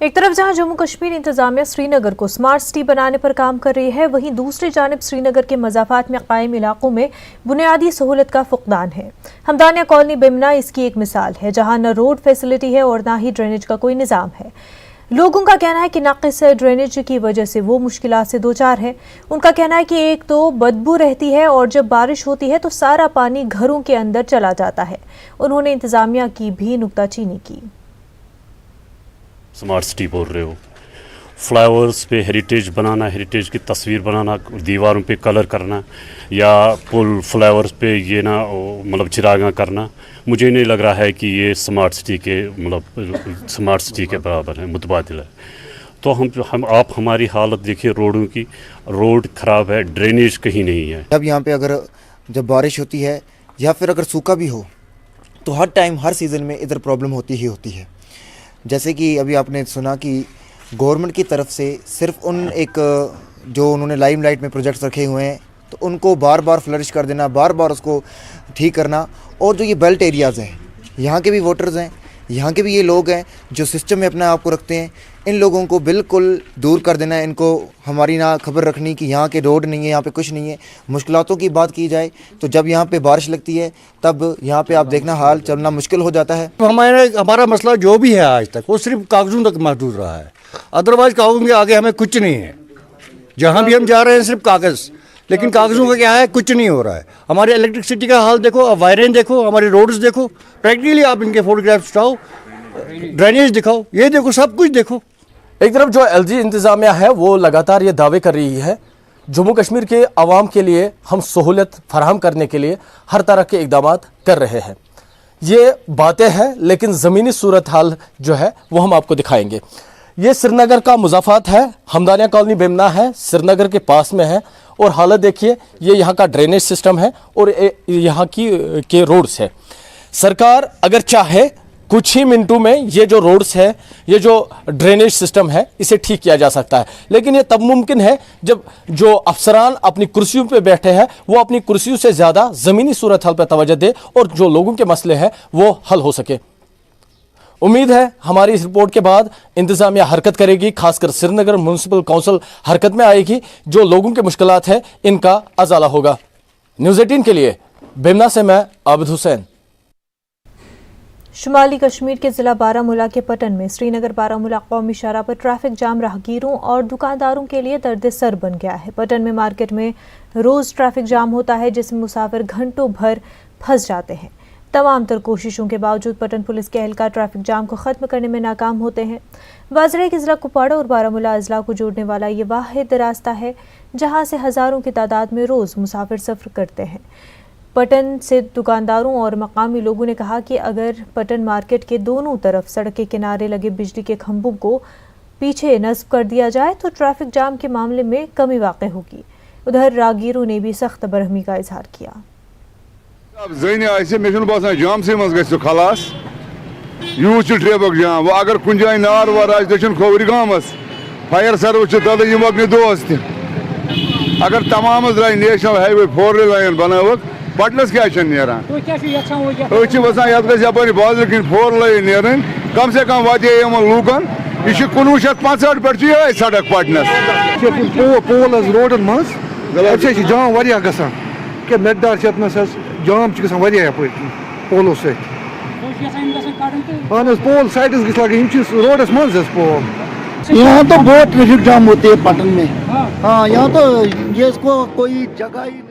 ایک طرف جہاں جموں کشمیر انتظامیہ سری نگر کو سمارٹ سٹی بنانے پر کام کر رہی ہے، وہیں دوسری جانب سری نگر کے مضافات میں قائم علاقوں میں بنیادی سہولت کا فقدان ہے۔ ہمدانیہ کالونی بیمنا اس کی ایک مثال ہے، جہاں نہ روڈ فیسلٹی ہے اور نہ ہی ڈرینیج کا کوئی نظام ہے۔ لوگوں کا کہنا ہے کہ ناقص ڈرینیج کی وجہ سے وہ مشکلات سے دوچار ہیں۔ ان کا کہنا ہے کہ ایک تو بدبو رہتی ہے اور جب بارش ہوتی ہے تو سارا پانی گھروں کے اندر چلا جاتا ہے۔ انہوں نے انتظامیہ کی بھی نکتہ چینی کی۔ سمارٹ سٹی بول رہے ہو، فلائی اوورس پہ ہیریٹیج بنانا، ہیریٹیج کی تصویر بنانا، دیواروں پہ کلر کرنا یا پل فلائی اوورس پہ یہ نا مطلب چراغاں کرنا، مجھے نہیں لگ رہا ہے کہ یہ سمارٹ سٹی کے سمارٹ سٹی کے برابر ہے، متبادل ہے۔ تو آپ ہماری حالت دیکھیے روڈوں کی، روڈ خراب ہے، ڈرینیج کہیں نہیں ہے۔ جب یہاں پہ جب بارش ہوتی ہے یا پھر اگر سوکھا بھی ہو تو ہر ٹائم ہر سیزن میں ادھر پرابلم ہوتی ہے۔ جیسے کہ ابھی آپ نے سنا کہ گورنمنٹ کی طرف سے صرف جو انہوں نے لائم لائٹ میں پروجیکٹس رکھے ہوئے ہیں تو ان کو بار بار فلرش کر دینا، بار بار اس کو ٹھیک کرنا، اور جو یہ بیلٹ ایریاز ہیں یہاں کے بھی ووٹرز ہیں، یہاں کے بھی یہ لوگ ہیں جو سسٹم میں اپنے آپ کو رکھتے ہیں، ان لوگوں کو بالکل دور کر دینا ہے۔ ان کو ہماری نہ خبر رکھنی کہ یہاں کے روڈ نہیں ہے، یہاں پہ کچھ نہیں ہے۔ مشکلاتوں کی بات کی جائے تو جب یہاں پہ بارش لگتی ہے تب یہاں پہ آپ دیکھنا حال چلنا مشکل ہو جاتا ہے۔ ہمارا مسئلہ جو بھی ہے آج تک وہ صرف کاغذوں تک محدود رہا ہے، ادروائز کاغذوں کے آگے ہمیں کچھ نہیں ہے۔ جہاں بھی ہم جا رہے ہیں صرف کاغذ، لیکن کاغذوں کا کیا ہے، کچھ نہیں ہو رہا ہے۔ ہماری الیکٹرسٹی کا حال دیکھو، وائریں دیکھو، ہمارے روڈز دیکھو، پریکٹیکلی آپ ان کے فوٹوگرافس اٹھاؤ، ڈرینیج دکھاؤ، یہ دیکھو، سب کچھ دیکھو۔ ایک طرف جو ایل جی انتظامیہ ہے وہ لگاتار یہ دعوے کر رہی ہے جموں کشمیر کے عوام کے لیے ہم سہولت فراہم کرنے کے لیے ہر طرح کے اقدامات کر رہے ہیں۔ یہ باتیں ہیں لیکن زمینی صورتحال جو ہے وہ ہم آپ کو دکھائیں گے۔ یہ سری نگر کا مضافات ہے، ہمدانیہ کالونی بیمنا ہے، سری نگر کے پاس میں ہے، اور حالت دیکھیے یہ یہاں کا ڈرینیج سسٹم ہے اور یہاں کے روڈز ہے۔ سرکار اگر چاہے کچھ ہی منٹوں میں یہ جو روڈز ہے، یہ جو ڈرینیج سسٹم ہے، اسے ٹھیک کیا جا سکتا ہے، لیکن یہ تب ممکن ہے جب جو افسران اپنی کرسیوں پہ بیٹھے ہیں وہ اپنی کرسیوں سے زیادہ زمینی صورتحال پہ توجہ دے اور جو لوگوں کے مسئلے ہیں وہ حل ہو سکے۔ امید ہے ہماری اس رپورٹ کے بعد انتظامیہ حرکت کرے گی، خاص کر سری نگر میونسپل کونسل حرکت میں آئے گی، جو لوگوں کے مشکلات ہیں ان کا ازالہ ہوگا۔ نیوز 18 کے لیے بیمنا سے میں عابد حسین۔ شمالی کشمیر کے ضلع بارہمولہ کے پٹن میں سری نگر بارہمولہ قومی شاہراہ پر ٹریفک جام راہگیروں اور دکانداروں کے لیے درد سر بن گیا ہے۔ پٹن میں مارکیٹ میں روز ٹریفک جام ہوتا ہے جس میں مسافر گھنٹوں بھر پھنس جاتے ہیں۔ تمام تر کوششوں کے باوجود پٹن پولیس کے اہلکار ٹریفک جام کو ختم کرنے میں ناکام ہوتے ہیں۔ واضح ہے کہ ضلع کپواڑہ اور بارہمولہ اضلاع کو جوڑنے والا یہ واحد راستہ ہے جہاں سے ہزاروں کی تعداد میں روز مسافر سفر کرتے ہیں۔ پٹن سے دکانداروں اور مقامی لوگوں نے کہا کہ اگر پٹن مارکیٹ کے دونوں طرف سڑک کے کنارے لگے بجلی کے کھمبوں کو پیچھے نصب کر دیا جائے تو ٹریفک جام کے معاملے میں کمی واقع ہوگی۔ ادھر راہگیروں نے بھی سخت برہمی کا اظہار کیا۔ باسان جام سے مز گھس خلاص یوت ٹریفک جام، وہ اگر کن جائیں نار وار دچن کھوور گامس فائر سروس تل یمک دوس تہ اگر تمام درائے نیشنل ہائی وے 4 لائن بنوک پٹنس کیا نیران وسان یت گھس یپر بازر کن 4 لائن نیرن کم سے کم واتہ لوکن یہ 1965 پہ یہ سڑک پٹنس پول روڈن مز جام واریاہ گژھان کہ میقدار یتنس جام گژھان واریاہ یپر پولو سۭتۍ۔ اہن حظ پول سائڈس گژھِ لگٕنۍ روڈس منٛز حظ پول۔ یہاں تو بہت ٹریفک جام ہوتے ہیں پٹن میں، ہاں یہاں تو یہ اس کو کوئی جگہ ہی